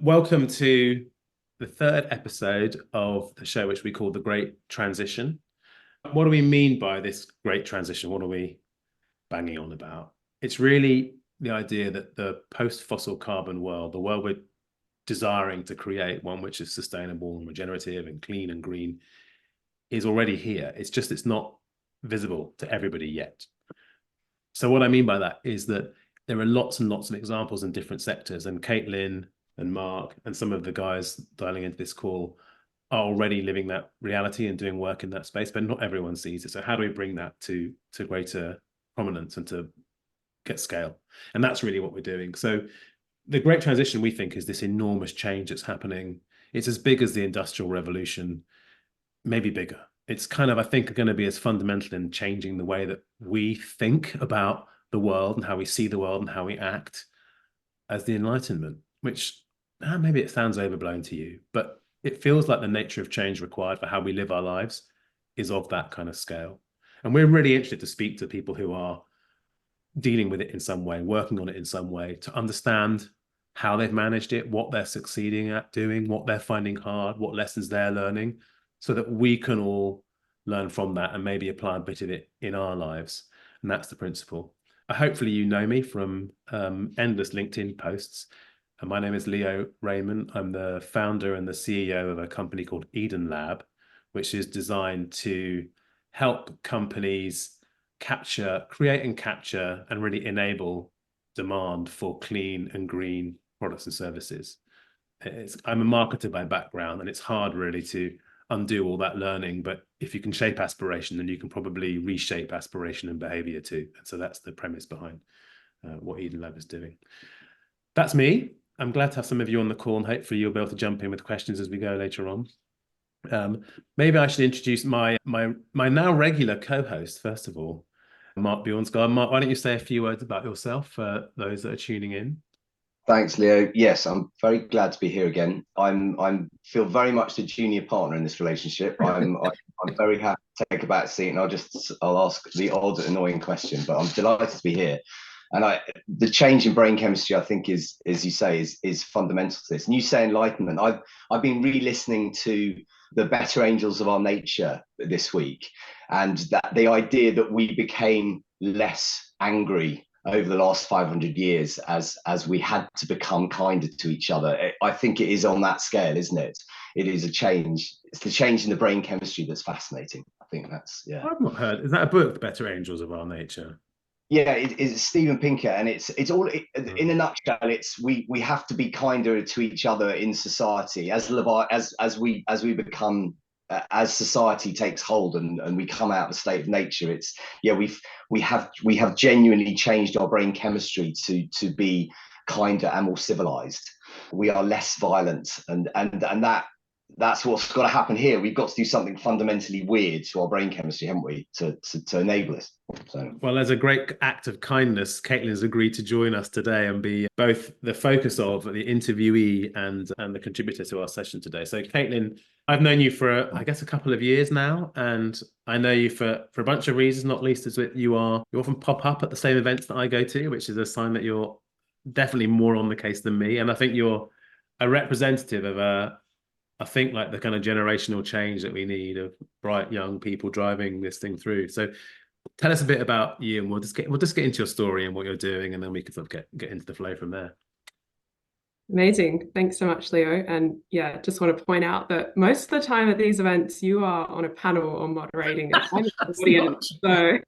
Welcome to the third episode of the show, which we call The Great Transition. What do we mean by this great transition? What are we banging on about? It's really the idea that the post-fossil carbon world, the world we're desiring to create, one which is sustainable and regenerative and clean and green, is already here. It's not visible to everybody yet. So what I mean by that is that there are lots and lots of examples in different sectors, and Katelyn and Mark and some of the guys dialing into this call are already living that reality and doing work in that space, but not everyone sees it. So how do we bring that to greater prominence and to get scale? And that's really what we're doing. So the great transition, we think, is this enormous change that's happening. It's as big as the Industrial Revolution, maybe bigger. It's kind of, I think, going to be as fundamental in changing the way that we think about the world and how we see the world and how we act as the Enlightenment, which maybe it sounds overblown to you, but it feels like the nature of change required for how we live our lives is of that kind of scale. And we're really interested to speak to people who are dealing with it in some way, working on it in some way, to understand how they've managed it, what they're succeeding at doing, what they're finding hard, what lessons they're learning, so that we can all learn from that and maybe apply a bit of it in our lives. And that's the principle. Hopefully you know me from endless LinkedIn posts. And my name is Leo Raymond. I'm the founder and the CEO of a company called Eden Lab, which is designed to help companies create and capture and really enable demand for clean and green products and services. I'm a marketer by background, and it's hard really to undo all that learning, but if you can shape aspiration, then you can probably reshape aspiration and behavior too. And so that's the premise behind what Eden Lab is doing. That's me. I'm glad to have some of you on the call, and hopefully you'll be able to jump in with questions as we go later on. Maybe I should introduce my now regular co-host first of all, Mark Bjornsgaard. Mark, why don't you say a few words about yourself for those that are tuning in? Thanks, Leo. Yes, I'm very glad to be here again. I'm feel very much the junior partner in this relationship. I'm very happy to take a back seat, and I'll ask the odd annoying question, but I'm delighted to be here. And the change in brain chemistry, I think, is, as you say, is fundamental to this. And you say enlightenment. I've been re-listening to the Better Angels of Our Nature this week, and that the idea that we became less angry over the last 500 years as we had to become kinder to each other. I think it is on that scale, isn't it? It is a change. It's the change in the brain chemistry that's fascinating. I think that's, yeah. I've not heard. Is that a book, The Better Angels of Our Nature? Yeah, it's Steven Pinker, and it's all in a nutshell. It's we have to be kinder to each other in society as we become as society takes hold and we come out of the state of nature. It's we have genuinely changed our brain chemistry to be kinder and more civilized. We are less violent, and that's what's got to happen here. We've got to do something fundamentally weird to our brain chemistry, haven't we, to enable this. So. Well, as a great act of kindness, Katelyn has agreed to join us today and be both the focus of the interviewee and the contributor to our session today. So, Katelyn, I've known you for, I guess, a couple of years now, and I know you for a bunch of reasons, not least as you often pop up at the same events that I go to, which is a sign that you're definitely more on the case than me. And I think you're a representative of I think like the kind of generational change that we need of bright young people driving this thing through. So tell us a bit about you, and we'll just get into your story and what you're doing, and then we can sort of get into the flow from there. Amazing. Thanks so much, Leo. And yeah, just want to point out that most of the time at these events, you are on a panel or moderating an audience. So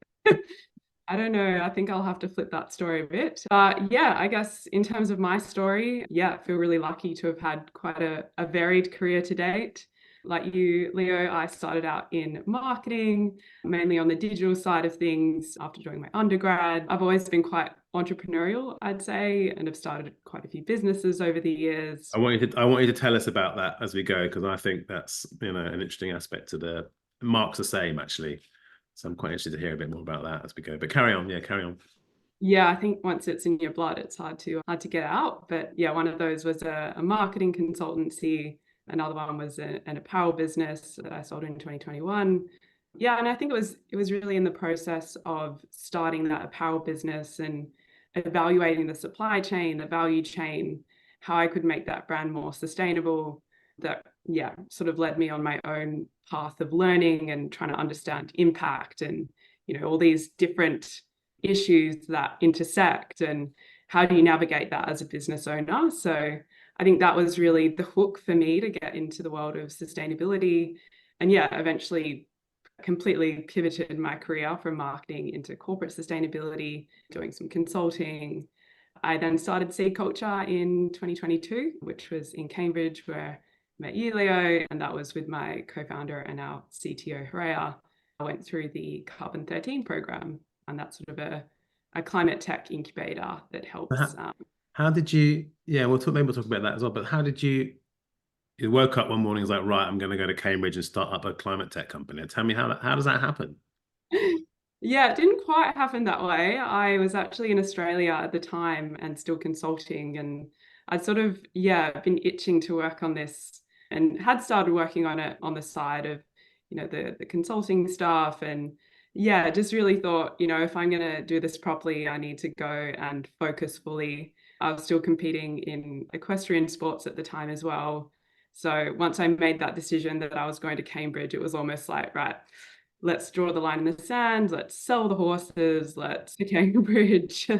I don't know. I think I'll have to flip that story a bit. But yeah, I guess in terms of my story, I feel really lucky to have had quite a varied career to date. Like you, Leo, I started out in marketing, mainly on the digital side of things after doing my undergrad. I've always been quite entrepreneurial, I'd say, and have started quite a few businesses over the years. I want you to tell us about that as we go, because I think that's an interesting aspect to Mark's the same, actually. So I'm quite interested to hear a bit more about that as we go. But carry on. Yeah, I think once it's in your blood, it's hard to get out. But yeah, one of those was a marketing consultancy. Another one was an apparel business that I sold in 2021. Yeah, and I think it was really in the process of starting that apparel business and evaluating the supply chain, the value chain, how I could make that brand more sustainable. That, yeah, sort of led me on my own path of learning and trying to understand impact and, all these different issues that intersect, and how do you navigate that as a business owner. So I think that was really the hook for me to get into the world of sustainability. And yeah, eventually completely pivoted my career from marketing into corporate sustainability, doing some consulting. I then started SeedCulture in 2022, which was in Cambridge, where I met you, Leo, and that was with my co-founder and our CTO, Horea. I went through the Carbon 13 program, and that's sort of a climate tech incubator that helps. How did you, yeah, maybe we'll talk about that as well, but how did you woke up one morning and was like, right, I'm going to go to Cambridge and start up a climate tech company? Tell me how does that happen? Yeah, it didn't quite happen that way. I was actually in Australia at the time and still consulting, and I'd sort of, been itching to work on this and had started working on it on the side of, the consulting stuff. And yeah, just really thought, if I'm going to do this properly, I need to go and focus fully. I was still competing in equestrian sports at the time as well. So once I made that decision that I was going to Cambridge, it was almost like, right, let's draw the line in the sand, let's sell the horses, let's to Cambridge.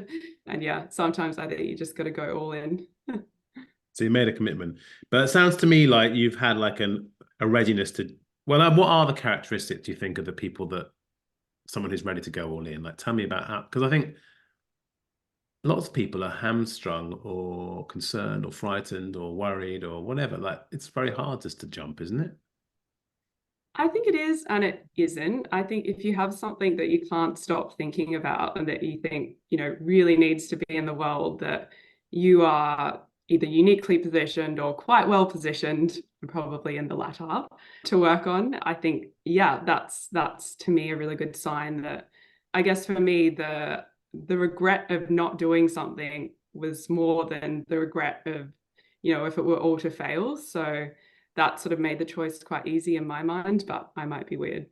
And yeah, sometimes I think you just got to go all in. So you made a commitment, but it sounds to me like you've had like a readiness to, well, what are the characteristics, do you think, of the people that someone who's ready to go all in? Like, tell me about how, because I think lots of people are hamstrung or concerned or frightened or worried or whatever. Like, it's very hard just to jump, isn't it? I think it is and it isn't. I think if you have something that you can't stop thinking about and that you think, really needs to be in the world, that you are either uniquely positioned or quite well positioned, probably in the latter, to work on, I think, yeah, that's to me a really good sign. That I guess for me, the regret of not doing something was more than the regret of, if it were all to fail. So that sort of made the choice quite easy in my mind, but I might be weird.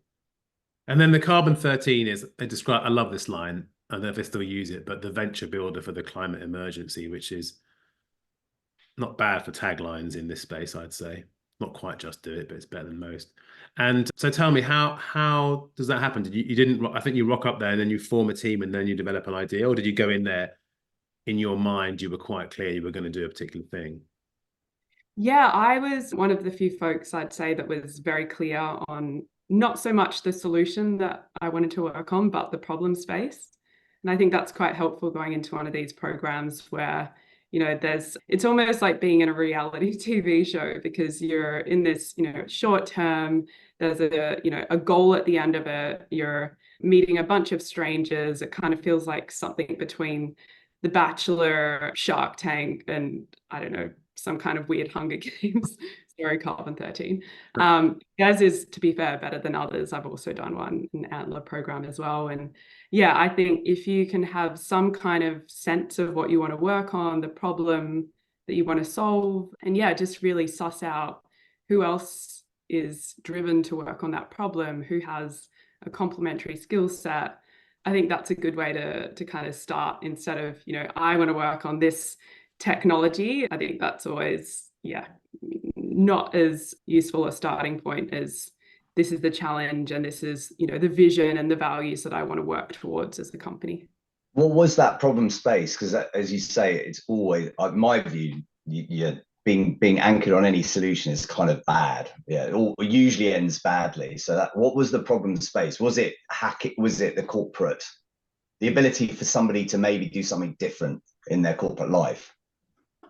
And then the Carbon 13 is, I love this line. I don't know if they still use it, but the venture builder for the climate emergency, which is not bad for taglines in this space, I'd say. Not quite just do it, but it's better than most. And so tell me, how does that happen? You didn't, I think you rock up there and then you form a team and then you develop an idea, or did you go in there in your mind, you were quite clear you were going to do a particular thing? Yeah, I was one of the few folks, I'd say, that was very clear on not so much the solution that I wanted to work on, but the problem space. And I think that's quite helpful going into one of these programs where, it's almost like being in a reality TV show, because you're in this, short term, there's a goal at the end of it. You're meeting a bunch of strangers. It kind of feels like something between The Bachelor, Shark Tank, and I don't know, some kind of weird Hunger Games. Sorry, Carbon 13. Theirs is, to be fair, better than others. I've also done one, an Antler program as well. And yeah, I think if you can have some kind of sense of what you want to work on, the problem that you want to solve, and yeah, just really suss out who else is driven to work on that problem, who has a complementary skill set. I think that's a good way to kind of start, instead of, I want to work on this technology. I think that's always, not as useful a starting point as this is the challenge and this is, the vision and the values that I want to work towards as the company. What was that problem space? Because as you say, it's always, my view, being anchored on any solution is kind of bad. Yeah, it usually ends badly. So what was the problem space? Was it hacking? Was it the corporate, the ability for somebody to maybe do something different in their corporate life?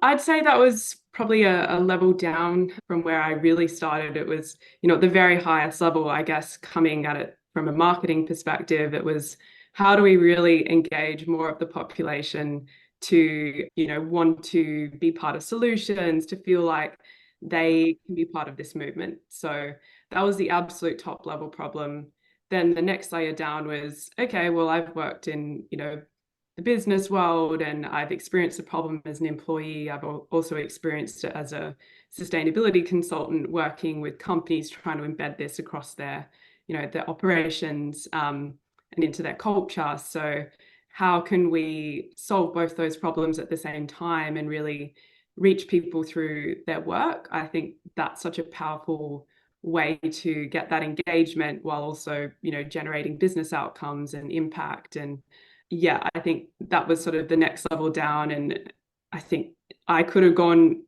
I'd say that was probably a level down from where I really started. It was, at the very highest level, I guess, coming at it from a marketing perspective. It was, how do we really engage more of the population to, want to be part of solutions, to feel like they can be part of this movement. So that was the absolute top level problem. Then the next layer down was, okay, well, I've worked in, the business world, and I've experienced the problem as an employee. I've also experienced it as a sustainability consultant, working with companies trying to embed this across their, their operations and into their culture. So how can we solve both those problems at the same time and really reach people through their work. I think that's such a powerful way to get that engagement while also, generating business outcomes and impact. And yeah, I think that was sort of the next level down. And I think I could have gone,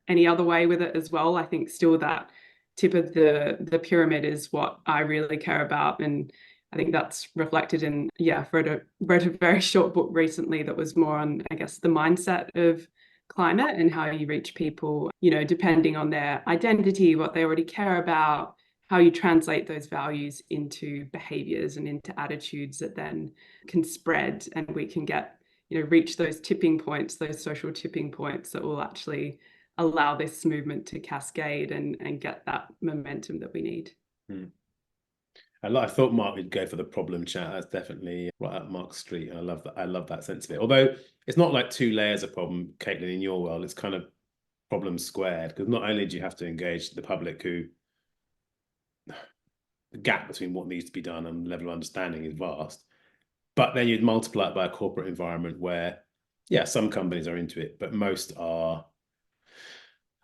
any other way with it as well. I think still that tip of the pyramid is what I really care about. And I think that's reflected in, wrote a very short book recently that was more on, I guess, the mindset of climate and how you reach people, depending on their identity, what they already care about, how you translate those values into behaviors and into attitudes that then can spread, and we can get, reach those tipping points, those social tipping points that will actually allow this movement to cascade and get that momentum that we need. I thought Mark would go for the problem chat. That's definitely right up Mark's street. I love that. I love that sense of it. Although it's not like two layers of problem, Katelyn, in your world, it's kind of problem squared, because not only do you have to engage the public, who the gap between what needs to be done and level of understanding is vast, but then you'd multiply it by a corporate environment where, some companies are into it, but most are,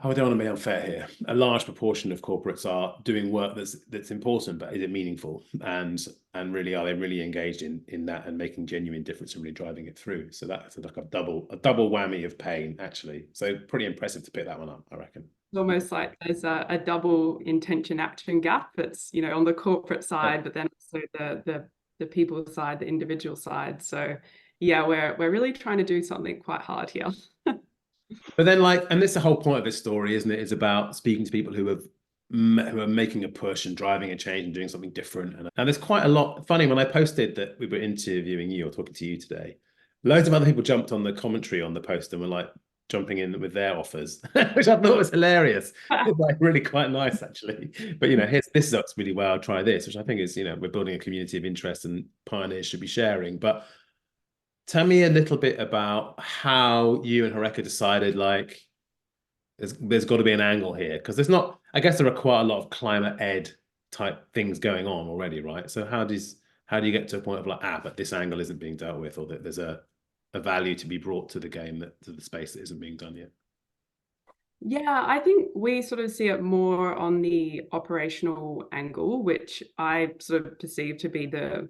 I don't want to be unfair here, a large proportion of corporates are doing work that's important, but is it meaningful? And really, are they really engaged in that and making genuine difference and really driving it through? So that's like a double whammy of pain, actually. So pretty impressive to pick that one up, I reckon. It's almost like there's a double intention action gap that's, on the corporate side, but then also the people side, the individual side. So yeah, we're really trying to do something quite hard here. But then, and this is the whole point of this story, isn't it? It's about speaking to people who are making a push and driving a change and doing something different. And there's quite a lot. Funny, when I posted that we were interviewing you or talking to you today, loads of other people jumped on the commentary on the post and were like jumping in with their offers, which I thought was hilarious. It's like really quite nice, actually. But this works really well. Try this, which I think is, we're building a community of interest and pioneers should be sharing. But tell me a little bit about how you and Horeca decided, there's got to be an angle here, because I guess there are quite a lot of climate ed type things going on already, right? So how do you get to a point of but this angle isn't being dealt with, or that there's a value to be brought to the game, to the space that isn't being done yet? Yeah, I think we sort of see it more on the operational angle, which I sort of perceive to be the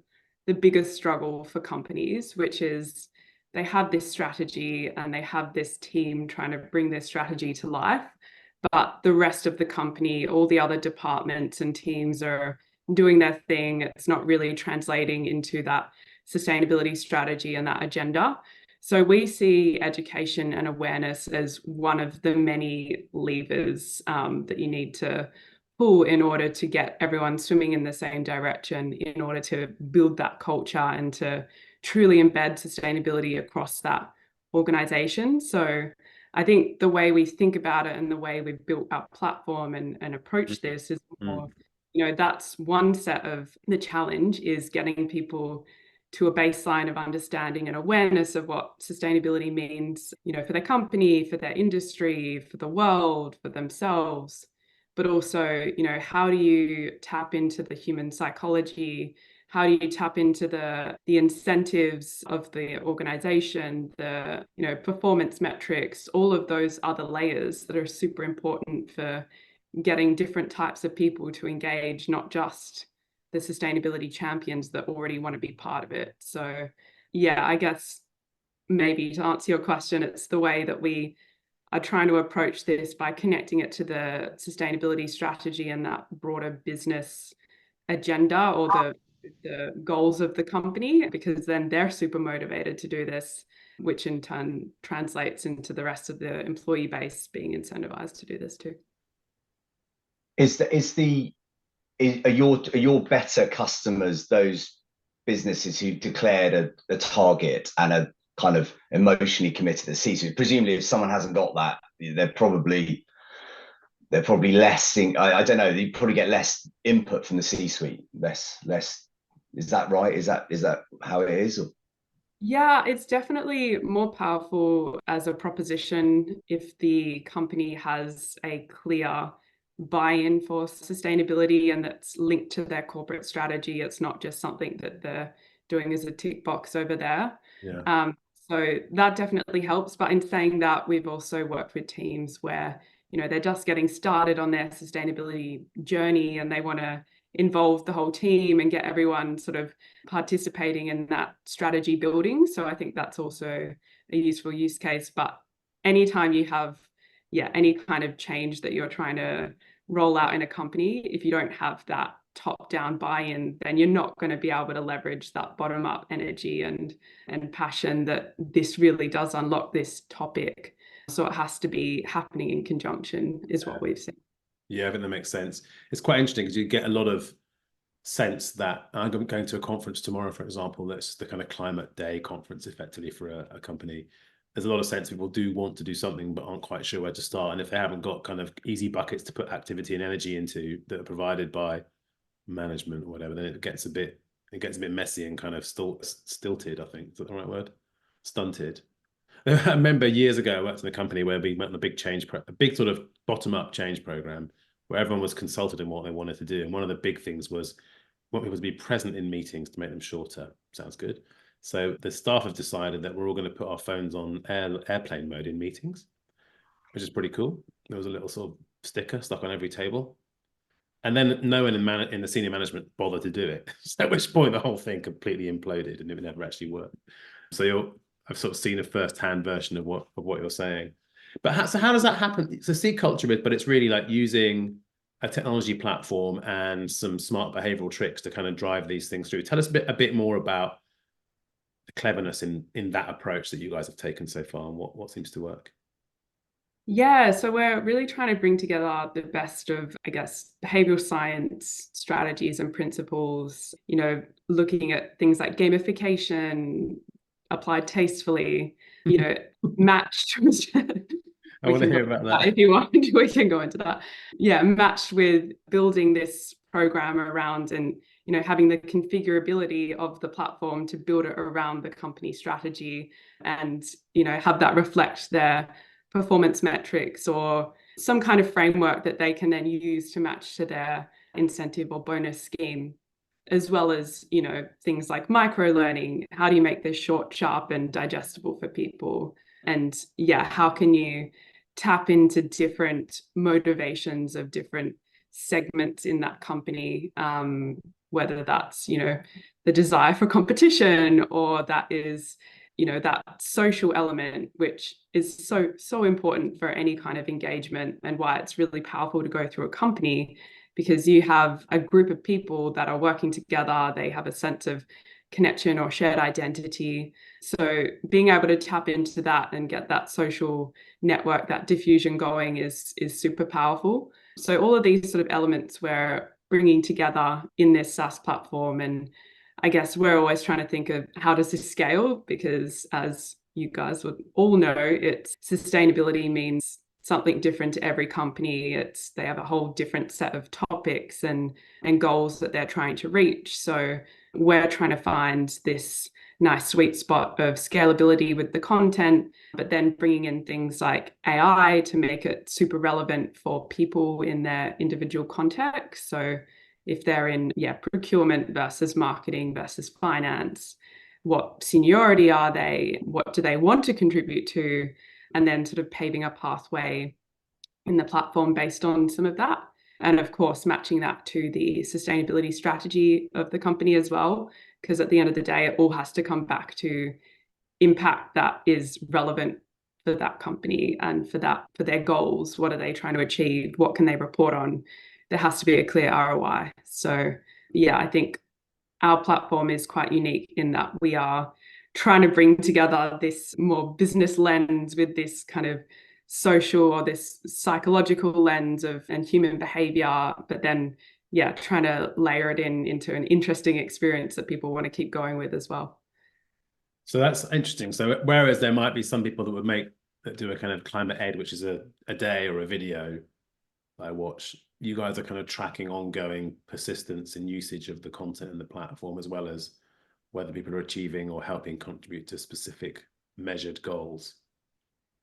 biggest struggle for companies, which is they have this strategy and they have this team trying to bring their strategy to life, but the rest of the company, all the other departments and teams are doing their thing. It's not really translating into that sustainability strategy and that agenda. So we see education and awareness as one of the many levers that you need to pull in order to get everyone swimming in the same direction, in order to build that culture and to truly embed sustainability across that organization. So I think the way we think about it and the way we've built our platform and approach this is more, that's one set of the challenge, is getting people to a baseline of understanding and awareness of what sustainability means, for their company, for their industry, for the world, for themselves. But also, how do you tap into the human psychology? How do you tap into the incentives of the organization, the performance metrics, all of those other layers that are super important for getting different types of people to engage, not just the sustainability champions that already want to be part of it. So yeah, I guess maybe to answer your question, it's the way that we are trying to approach this by connecting it to the sustainability strategy and that broader business agenda, or the goals of the company, because then they're super motivated to do this, which in turn translates into the rest of the employee base being incentivized to do this too. Are your better customers those businesses who declared a target and are kind of emotionally committed to the C-suite? Presumably, if someone hasn't got that, they're probably less. I don't know. They probably get less input from the C-suite. Less. Is that right? Is that how it is? Or? Yeah, it's definitely more powerful as a proposition if the company has a clear buy-in for sustainability and that's linked to their corporate strategy. It's not just something that they're doing as a tick box over there. Yeah. So that definitely helps. But in saying that, we've also worked with teams where, they're just getting started on their sustainability journey and they want to involve the whole team and get everyone sort of participating in that strategy building. So I think that's also a useful use case. But anytime you have, any kind of change that you're trying to roll out in a company, if you don't have that top-down buy-in, then you're not going to be able to leverage that bottom-up energy and passion that this really does unlock this topic. So it has to be happening in conjunction, is what we've seen. Yeah, I think that makes sense. It's quite interesting because you get a lot of sense that I'm going to a conference tomorrow, for example, that's the kind of climate day conference effectively for a company. There's a lot of sense people do want to do something but aren't quite sure where to start. And if they haven't got kind of easy buckets to put activity and energy into that are provided by management or whatever, then it gets a bit messy and kind of stilted, I think. Is that the right word? Stunted. I remember years ago I worked in a company where we went on a big sort of bottom-up change program where everyone was consulted in what they wanted to do. And one of the big things was want people to be present in meetings to make them shorter. Sounds good. So the staff have decided that we're all going to put our phones on airplane mode in meetings, which is pretty cool. There was a little sort of sticker stuck on every table. And then no one in the senior management bothered to do it. At which point the whole thing completely imploded and it never actually worked. So I've sort of seen a first-hand version of what you're saying. But how does that happen? So SeedCulture, but it's really like using a technology platform and some smart behavioral tricks to kind of drive these things through. Tell us a bit more about the cleverness in that approach that you guys have taken so far and what seems to work. Yeah, so we're really trying to bring together the best of, I guess, behavioral science strategies and principles, looking at things like gamification, applied tastefully, matched. I want to hear about that. If you want, we can go into that. Yeah, matched with building this program around and, having the configurability of the platform to build it around the company strategy and, have that reflect their performance metrics or some kind of framework that they can then use to match to their incentive or bonus scheme, as well as, things like micro learning. How do you make this short, sharp and digestible for people? And how can you tap into different motivations of different segments in that company, whether that's, the desire for competition or that is, that social element, which is so important for any kind of engagement and why it's really powerful to go through a company, because you have a group of people that are working together. They have a sense of connection or shared identity. So being able to tap into that and get that social network, that diffusion going is super powerful. So all of these sort of elements we're bringing together in this SaaS platform. And I guess we're always trying to think of how does this scale, because as you guys would all know, it's sustainability means something different to every company. They have a whole different set of topics and goals that they're trying to reach. So we're trying to find this nice sweet spot of scalability with the content, but then bringing in things like AI to make it super relevant for people in their individual context. So if they're in procurement versus marketing versus finance, what seniority are they? What do they want to contribute to? And then sort of paving a pathway in the platform based on some of that. And of course, matching that to the sustainability strategy of the company as well, because at the end of the day, it all has to come back to impact that is relevant for that company and for their goals. What are they trying to achieve? What can they report on? There has to be a clear ROI. So I think our platform is quite unique in that we are trying to bring together this more business lens with this kind of social or this psychological lens and human behavior, but then trying to layer it into an interesting experience that people want to keep going with as well. So that's interesting. So whereas there might be some people that do a kind of climate ed, which is a day or a video I watch, you guys are kind of tracking ongoing persistence and usage of the content and the platform, as well as whether people are achieving or helping contribute to specific measured goals.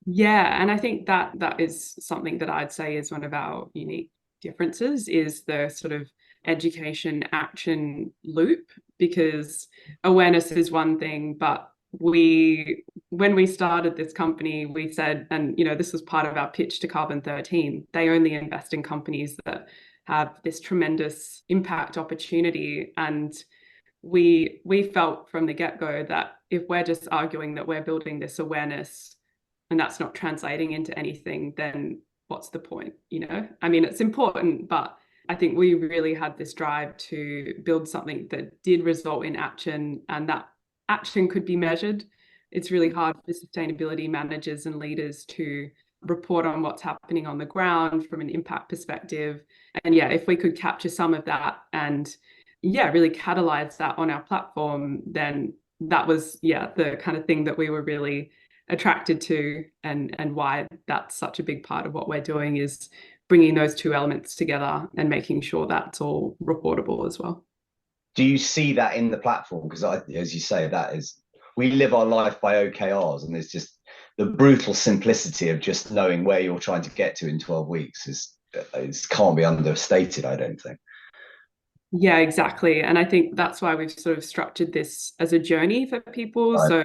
Yeah, and I think that is something that I'd say is one of our unique differences, is the sort of education action loop, because awareness is one thing, but when we started this company, we said, and this was part of our pitch to Carbon 13, they only invest in companies that have this tremendous impact opportunity. And we felt from the get-go that if we're just arguing that we're building this awareness and that's not translating into anything, then what's the point? I mean, it's important, but I think we really had this drive to build something that did result in action, and that action could be measured. It's really hard for sustainability managers and leaders to report on what's happening on the ground from an impact perspective. And yeah, if we could capture some of that and really catalyze that on our platform, then that was the kind of thing that we were really attracted to, and why that's such a big part of what we're doing is bringing those two elements together and making sure that's all reportable as well. Do you see that in the platform? Because as you say, we live our life by OKRs, and it's just the brutal simplicity of just knowing where you're trying to get to in 12 weeks can't be understated, I don't think. Yeah, exactly. And I think that's why we've sort of structured this as a journey for people. Right. So,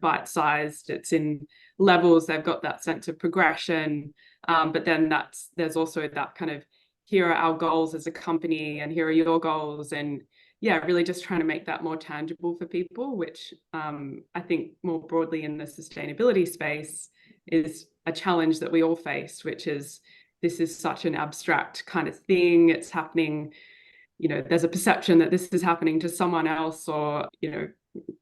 bite-sized, it's in levels, they've got that sense of progression. But then there's also that kind of, here are our goals as a company and here are your goals. And really just trying to make that more tangible for people, which I think more broadly in the sustainability space is a challenge that we all face, which is this is such an abstract kind of thing. It's happening, there's a perception that this is happening to someone else, or,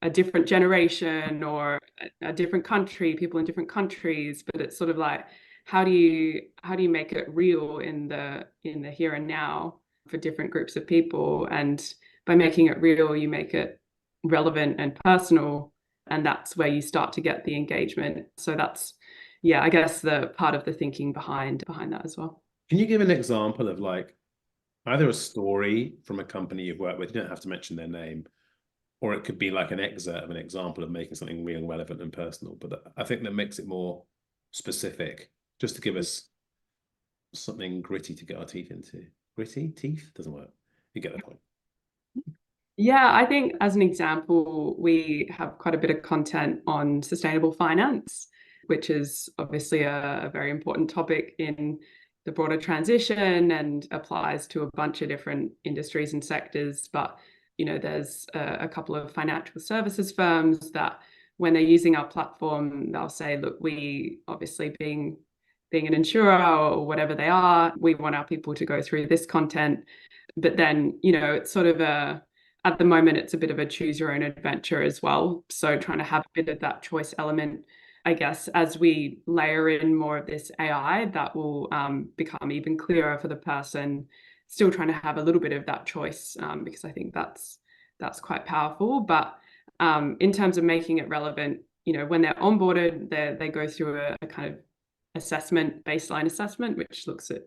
a different generation, or a different country, people in different countries. But it's sort of like, how do you make it real in the here and now for different groups of people? And by making it real, you make it relevant and personal, and that's where you start to get the engagement. So that's, I guess, the part of the thinking behind that as well. Can you give an example of like either a story from a company you've worked with? You don't have to mention their name, or it could be like an excerpt of an example of making something real, relevant, and personal. But I think that makes it more specific, just to give us something gritty to get our teeth into. Gritty? Teeth? Doesn't work. You get the point. Yeah, I think as an example, we have quite a bit of content on sustainable finance, which is obviously a very important topic in the broader transition and applies to a bunch of different industries and sectors. But there's a couple of financial services firms that when they're using our platform, they'll say, look, we obviously being an insurer or whatever they are, we want our people to go through this content. But then, it's sort of at the moment, it's a bit of a choose your own adventure as well. So trying to have a bit of that choice element, I guess, as we layer in more of this AI, that will become even clearer for the person, still trying to have a little bit of that choice, because I think that's quite powerful. But in terms of making it relevant, when they're onboarded, they go through a kind of baseline assessment, which looks at,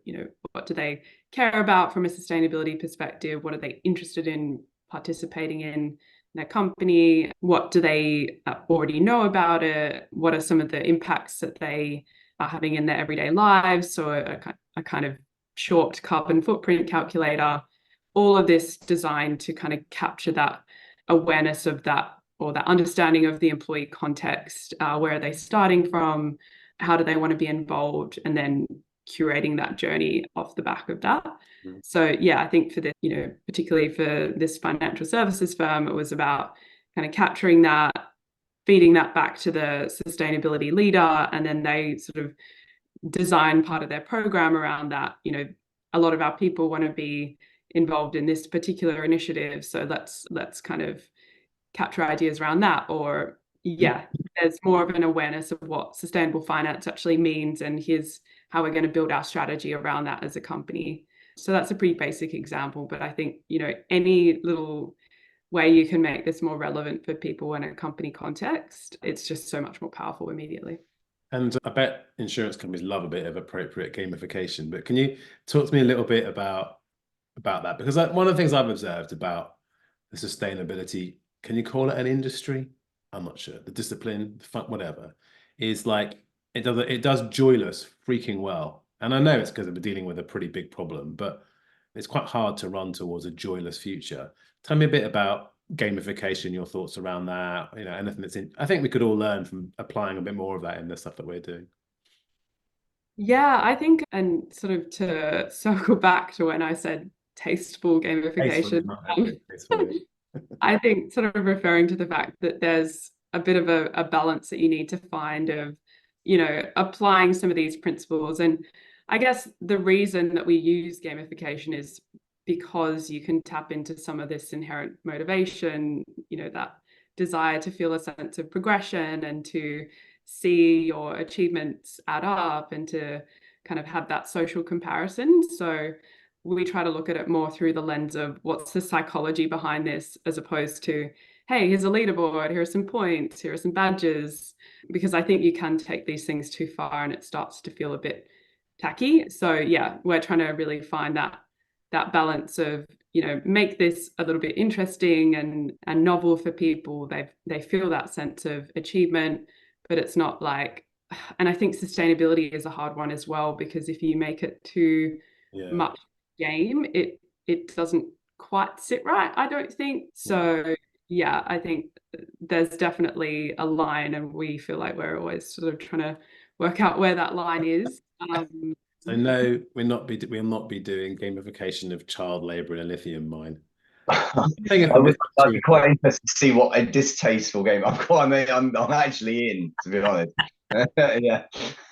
what do they care about from a sustainability perspective? What are they interested in participating in their company? What do they already know about it? What are some of the impacts that they are having in their everyday lives? So a kind of short carbon footprint calculator, all of this designed to kind of capture that awareness of that, or that understanding of the employee context. Where are they starting from? How do they want to be involved? And then curating that journey off the back of that. So I think for this, particularly for this financial services firm, it was about kind of capturing that, feeding that back to the sustainability leader, and then they sort of design part of their program around that. A lot of our people want to be involved in this particular initiative, so let's kind of capture ideas around that. Or there's more of an awareness of what sustainable finance actually means, and here's how we're going to build our strategy around that as a company. So that's a pretty basic example, but I think, any little way you can make this more relevant for people in a company context, it's just so much more powerful immediately. And I bet insurance companies love a bit of appropriate gamification, but can you talk to me a little bit about that? Because one of the things I've observed about the sustainability, can you call it an industry? I'm not sure. The discipline, the fun, whatever, is like, it does joyless freaking well. And I know it's because we're dealing with a pretty big problem, but it's quite hard to run towards a joyless future. Tell me a bit about gamification, your thoughts around that, anything that's I think we could all learn from applying a bit more of that in the stuff that we're doing. Yeah, I think, and sort of to circle back to when I said tasteful gamification, I think sort of referring to the fact that there's a bit of a balance that you need to find of, applying some of these principles. And I guess the reason that we use gamification is because you can tap into some of this inherent motivation, that desire to feel a sense of progression and to see your achievements add up and to kind of have that social comparison. So we try to look at it more through the lens of what's the psychology behind this, as opposed to, hey, here's a leaderboard, here are some points, here are some badges, because I think you can take these things too far and it starts to feel a bit tacky. So yeah, we're trying to really find that balance of, make this a little bit interesting and novel for people. They feel that sense of achievement, but it's not like, and I think sustainability is a hard one as well, because if you make it too much game, it doesn't quite sit right, I don't think. So yeah, I think there's definitely a line, and we feel like we're always sort of trying to work out where that line is. So no, we'll not be doing gamification of child labour in a lithium mine. I'd be quite interested to see what a distasteful game. I'm actually in, to be honest. Yeah,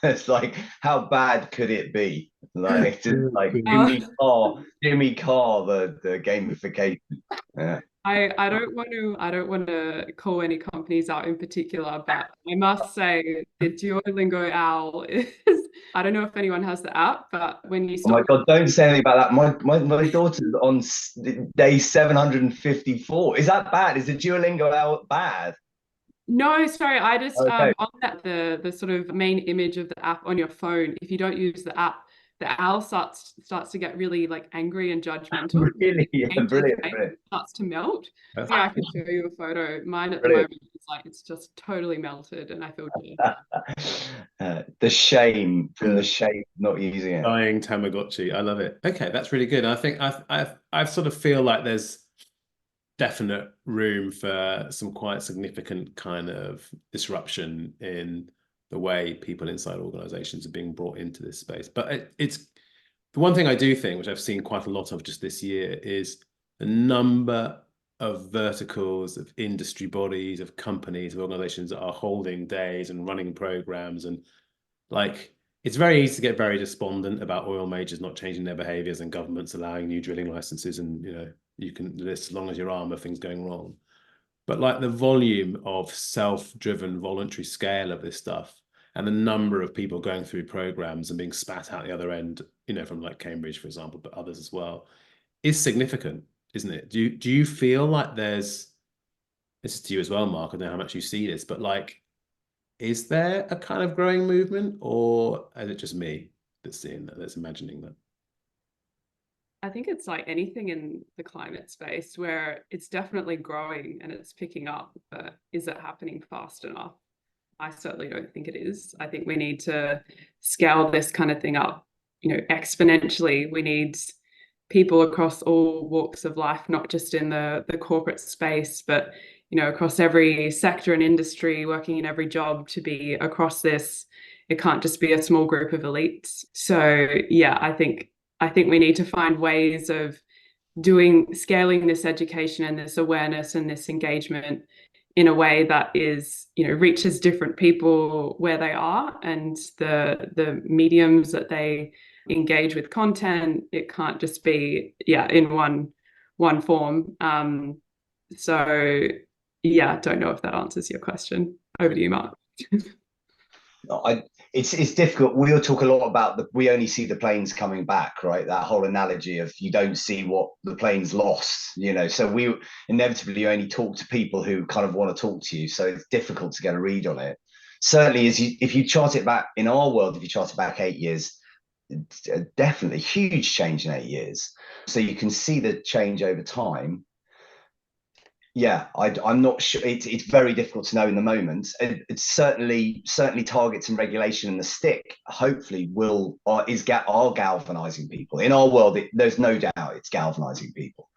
it's like, how bad could it be? Like, just like Jimmy Carr, the gamification. Yeah. I don't want to call any companies out in particular, but I must say the Duolingo owl is, I don't know if anyone has the app, but when you Oh my God, don't say anything about that. My daughter's on day 754. Is that bad? Is the Duolingo owl bad? No, sorry, I just Okay. on that the sort of main image of the app on your phone, if you don't use the app, the owl starts to get really like angry and judgmental. Really? Yeah, brilliant. It starts to melt. Yeah, I can show you a photo. Mine at Brilliant. the moment is like, it's just totally melted, and I feel the shame from the shame of not using it. Dying Tamagotchi. I love it. Okay, that's really good. I think I sort of feel like there's definite room for some quite significant kind of disruption in the way people inside organizations are being brought into this space. But it's the one thing I do think, which I've seen quite a lot of just this year, is the number of verticals, of industry bodies, of companies, of organizations that are holding days and running programs. And like, it's very easy to get very despondent about oil majors not changing their behaviors and governments allowing new drilling licenses, and you can list as long as your arm of things going wrong. But like the volume of self-driven voluntary scale of this stuff and the number of people going through programs and being spat out the other end, from like Cambridge, for example, but others as well, is significant, isn't it? Do you feel like this is to you as well, Mark, I don't know how much you see this, but like, is there a kind of growing movement, or is it just me that's seeing that, that's imagining that? I think it's like anything in the climate space, where it's definitely growing and it's picking up, but is it happening fast enough? I certainly don't think it is. I think we need to scale this kind of thing up, exponentially. We need people across all walks of life, not just in the corporate space, but across every sector and industry, working in every job, to be across this. It can't just be a small group of elites. So yeah, I think we need to find ways of scaling this education and this awareness and this engagement in a way that is, reaches different people where they are, and the mediums that they engage with content. It can't just be, in one form. So yeah, don't know if that answers your question. Over to you, Mark. It's difficult. We'll talk a lot about we only see the planes coming back, right? That whole analogy of you don't see what the plane's lost, So we inevitably only talk to people who kind of want to talk to you. So it's difficult to get a read on it. Certainly, if you chart it back in our world, if you chart it back 8 years, definitely huge change in 8 years. So you can see the change over time. Yeah, I'm not sure. It's very difficult to know in the moment. It's certainly targets and regulation and the stick, hopefully, are galvanizing people in our world. There's no doubt it's galvanizing people,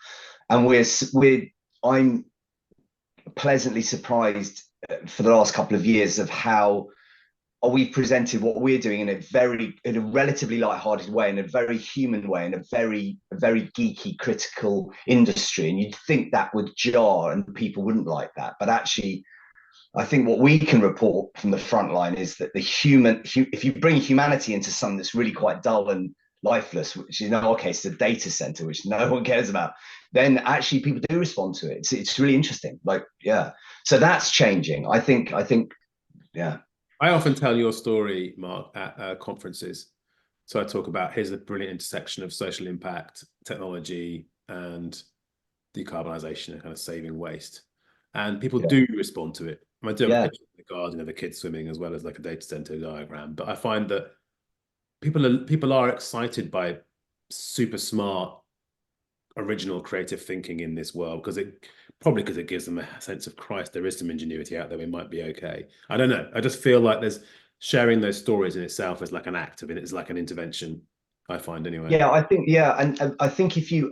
and pleasantly surprised for the last couple of years of how we've presented what we're doing in a relatively light-hearted way, in a very human way, in a very geeky, critical industry. And you'd think that would jar and people wouldn't like that. But actually, I think what we can report from the front line is that if you bring humanity into something that's really quite dull and lifeless, which is in our case the data center, which no one cares about, then actually people do respond to it. It's really interesting. Like, yeah. So that's changing. I think, yeah. I often tell your story, Mark, at conferences. So I talk about here's a brilliant intersection of social impact, technology, and decarbonisation and kind of saving waste. And people do respond to it. I do have a picture of the garden of a kid swimming as well as like a data center diagram. But I find that people are excited by super smart, original, creative thinking in this world because it gives them a sense of Christ. There is some ingenuity out there. We might be okay. I don't know. I just feel like there's sharing those stories in itself is like an act of it. It's like an intervention. I find anyway. Yeah, I think and I think if you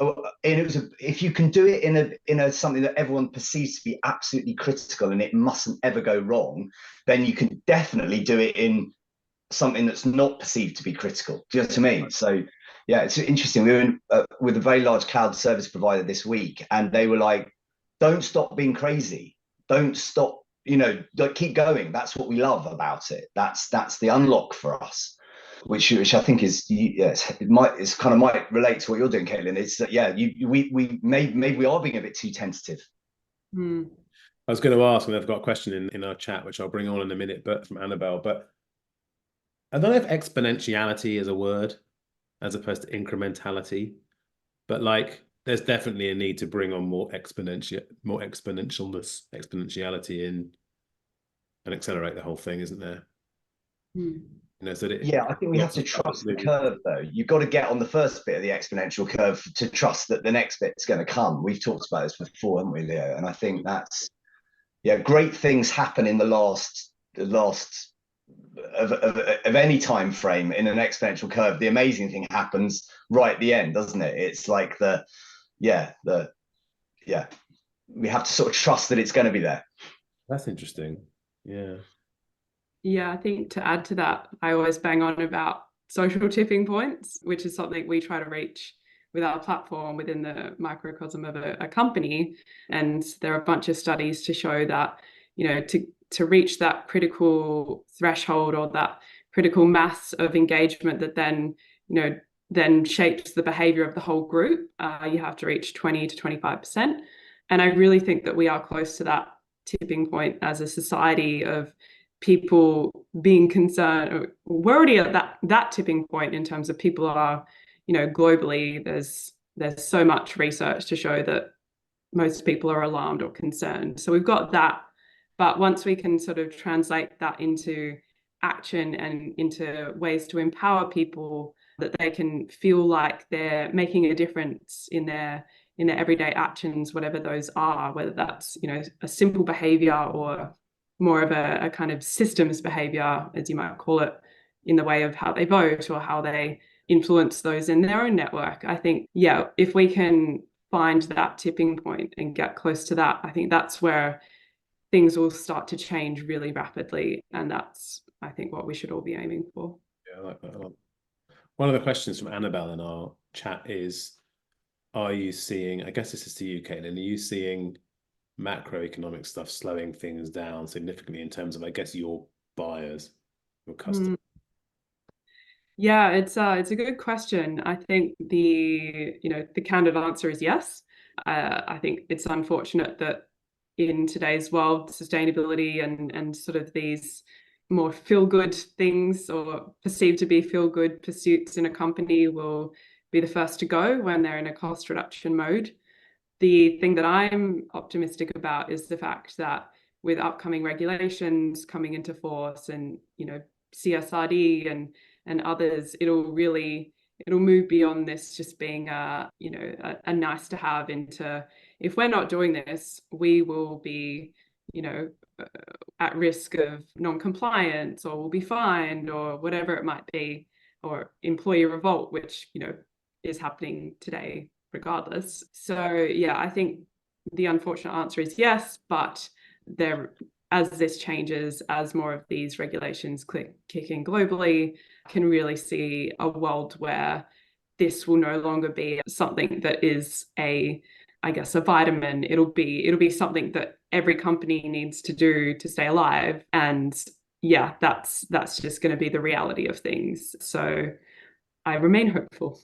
can do it in a something that everyone perceives to be absolutely critical and it mustn't ever go wrong, then you can definitely do it in something that's not perceived to be critical. Do you know what I mean? So yeah, it's interesting. We were in, with a very large cloud service provider this week, and they were like, "Don't stop being crazy. Don't stop. Keep going. That's what we love about it. That's the unlock for us." Which I think is, yes, it might relate to what you're doing, Katelyn. It's that, yeah, we maybe we are being a bit too tentative. Hmm. I was going to ask, and I've got a question in our chat, which I'll bring on in a minute, but from Annabelle. But I don't know if exponentiality is a word as opposed to incrementality, but like there's definitely a need to bring on more exponentiality in and accelerate the whole thing, isn't there? Hmm. So that Yeah, I think we have to trust the curve, though. You've got to get on the first bit of the exponential curve to trust that the next bit's going to come. We've talked about this before, haven't we, Leo? And I think that's, yeah, great things happen in the last of any time frame in an exponential curve. The amazing thing happens right at the end, doesn't it? It's like we have to sort of trust that it's going to be there. That's interesting. Yeah. Yeah, I think to add to that, I always bang on about social tipping points, which is something we try to reach with our platform within the microcosm of a company. And there are a bunch of studies to show that, to reach that critical threshold or that critical mass of engagement that then shapes the behavior of the whole group, you have to reach 20 to 25%. And I really think that we are close to that tipping point as a society of people being concerned. We're already at that tipping point in terms of people are, globally, there's so much research to show that most people are alarmed or concerned. So we've got that. But once we can sort of translate that into action and into ways to empower people that they can feel like they're making a difference in their everyday actions, whatever those are, whether that's, a simple behavior or more of a kind of systems behavior, as you might call it, in the way of how they vote or how they influence those in their own network. I think, yeah, if we can find that tipping point and get close to that, I think that's where things will start to change really rapidly. And that's, I think, what we should all be aiming for. Yeah, I like that a lot. One of the questions from Annabelle in our chat is, are you seeing, I guess this is to you, Katelyn, are you seeing macroeconomic stuff slowing things down significantly in terms of, I guess, your buyers, your customers? Yeah, it's a good question. I think the candid answer is yes. I think it's unfortunate that in today's world, sustainability and sort of these more feel-good things or perceived to be feel-good pursuits in a company will be the first to go when they're in a cost reduction mode. The thing that I'm optimistic about is the fact that with upcoming regulations coming into force and, CSRD and others, it'll move beyond this just being a nice to have into, if we're not doing this, we will be, at risk of non-compliance or will be fined or whatever it might be, or employee revolt, which, is happening today regardless. So yeah, I think the unfortunate answer is yes, but as this changes, as more of these regulations kick in globally, can really see a world where this will no longer be something that is a vitamin. It'll be something that every company needs to do to stay alive. And yeah, that's just going to be the reality of things. So I remain hopeful.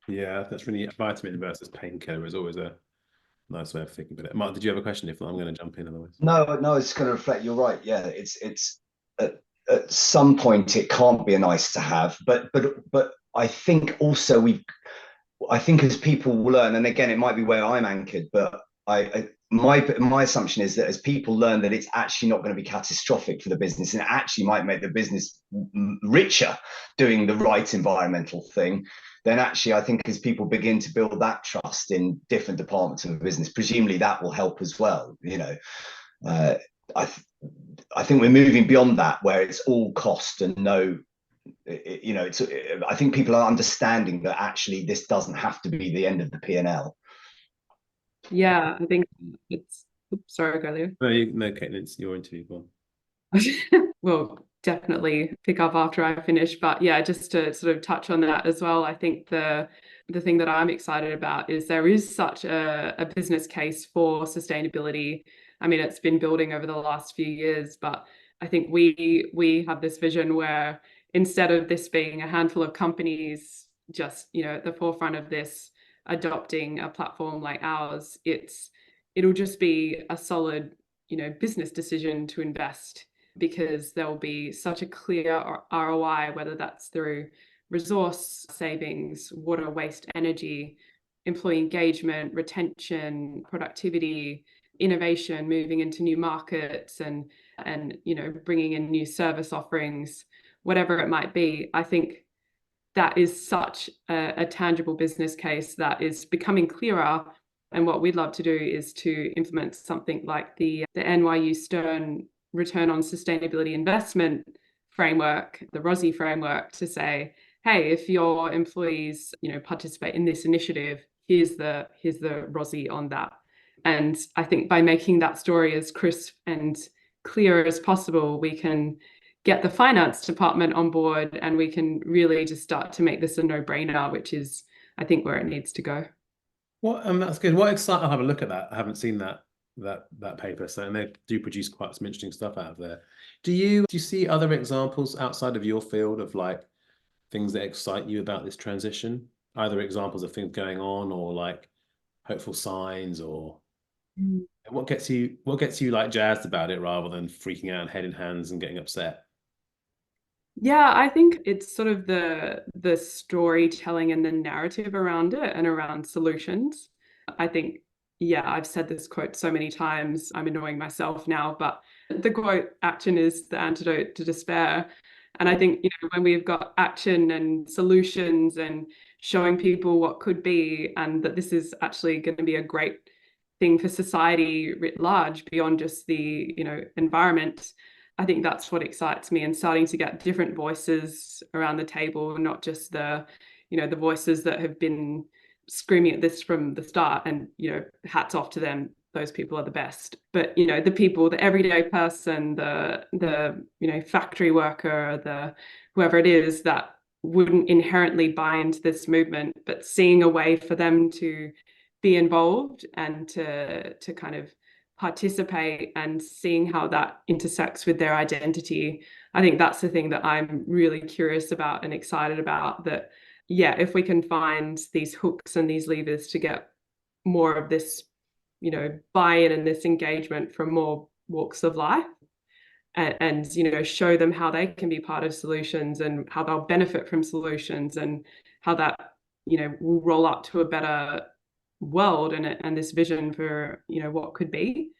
Yeah, that's really, vitamin versus painkiller is always a nice way of thinking about it. Mark, did you have a question? If not, I'm going to jump in otherwise. No, it's going to reflect. You're right. Yeah, it's at some point it can't be a nice to have, but I think also I think as people will learn, and again, it might be where I'm anchored, but my assumption is that as people learn that it's actually not going to be catastrophic for the business and it actually might make the business richer doing the right environmental thing, then actually I think as people begin to build that trust in different departments of the business, presumably that will help as well. I think we're moving beyond that where it's all cost and no, I think people are understanding that actually this doesn't have to be the end of the P&L. Yeah, I think it's. Oops, sorry, go, Leo. No, Katelyn, it's your interview. Go on. We'll definitely pick up after I finish, but yeah, just to sort of touch on that as well. I think the thing that I'm excited about is there is such a business case for sustainability. I mean, it's been building over the last few years, but I think we have this vision where instead of this being a handful of companies just, at the forefront of this, adopting a platform like ours, it'll just be a solid, business decision to invest, because there will be such a clear ROI, whether that's through resource savings, water, waste, energy, employee engagement, retention, productivity, innovation, moving into new markets, and bringing in new service offerings, whatever it might be. I think that is such a tangible business case that is becoming clearer. And what we'd love to do is to implement something like the NYU Stern Return on Sustainability Investment framework, the ROSI framework, to say, hey, if your employees, participate in this initiative, here's the ROSI on that. And I think by making that story as crisp and clear as possible, we can get the finance department on board, and we can really just start to make this a no-brainer, which is, I think, where it needs to go. Well, that's good. What exciting! I'll have a look at that. I haven't seen that paper, so and they do produce quite some interesting stuff out of there. Do you see other examples outside of your field of like things that excite you about this transition? Either examples of things going on or like hopeful signs, or what gets you like jazzed about it rather than freaking out and head in hands and getting upset? Yeah, I think it's sort of the storytelling and the narrative around it and around solutions. I think, yeah, I've said this quote so many times, I'm annoying myself now, but the quote, action is the antidote to despair. And I think, when we've got action and solutions and showing people what could be, and that this is actually going to be a great thing for society writ large beyond just the, environment, I think that's what excites me, and starting to get different voices around the table, not just the voices that have been screaming at this from the start. And, hats off to them. Those people are the best. But, the people, the everyday person, the factory worker, the whoever it is that wouldn't inherently buy into this movement, but seeing a way for them to be involved and to kind of participate, and seeing how that intersects with their identity. I think that's the thing that I'm really curious about and excited about, that, yeah, if we can find these hooks and these levers to get more of this, buy-in and this engagement from more walks of life, and show them how they can be part of solutions and how they'll benefit from solutions, and how that, will roll up to a better world and this vision for what could be.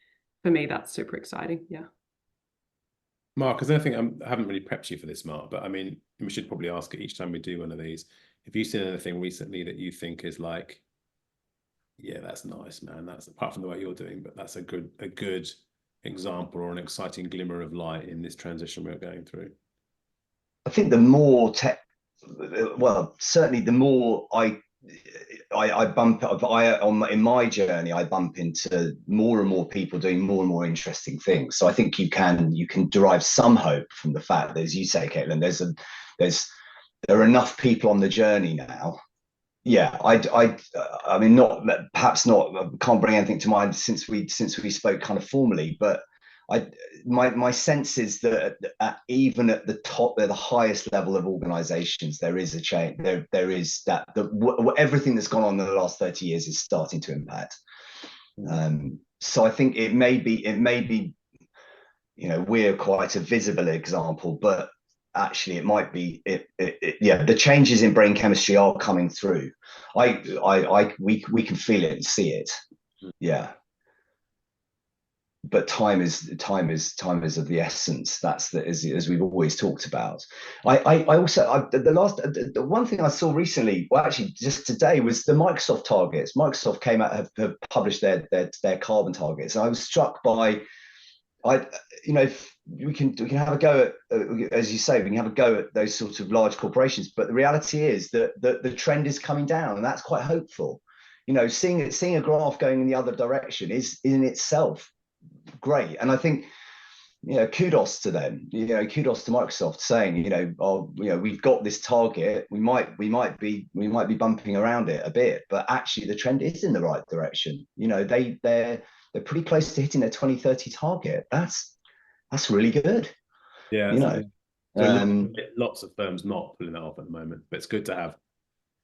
For me, that's super exciting. Yeah. Mark, is there anything, I haven't really prepped you for this, Mark, but I mean, we should probably ask it each time we do one of these. Have you seen anything recently that you think is like, yeah, that's nice, man, that's, apart from the way you're doing, but that's a good example or an exciting glimmer of light in this transition we're going through? I think the more certainly the more in my journey, I bump into more and more people doing more and more interesting things. So I think you can derive some hope from the fact that, as you say, Katelyn, there are enough people on the journey now. Yeah, I mean, perhaps not. Can't bring anything to mind since we spoke kind of formally, but my sense is that even at the top, at the highest level of organisations, there is a change. There is that everything that's gone on in the last 30 years is starting to impact. So I think it may be, we're quite a visible example, but actually it might be the changes in brain chemistry are coming through. We can feel it and see it. Yeah. But time is of the essence. That's as we've always talked about. The one thing I saw recently, well, actually just today, was the Microsoft targets. Microsoft came out, have published their carbon targets, and I was struck by, we can have a go at, as you say, we can have a go at those sorts of large corporations, but the reality is that the trend is coming down, and that's quite hopeful. Seeing a graph going in the other direction is in itself great. And I think, kudos to them, kudos to Microsoft saying, we've got this target, we might be bumping around it a bit, but actually the trend is in the right direction. They're pretty close to hitting their 2030 target. That's really good. Yeah. Lots of firms not pulling that off at the moment, but it's good to have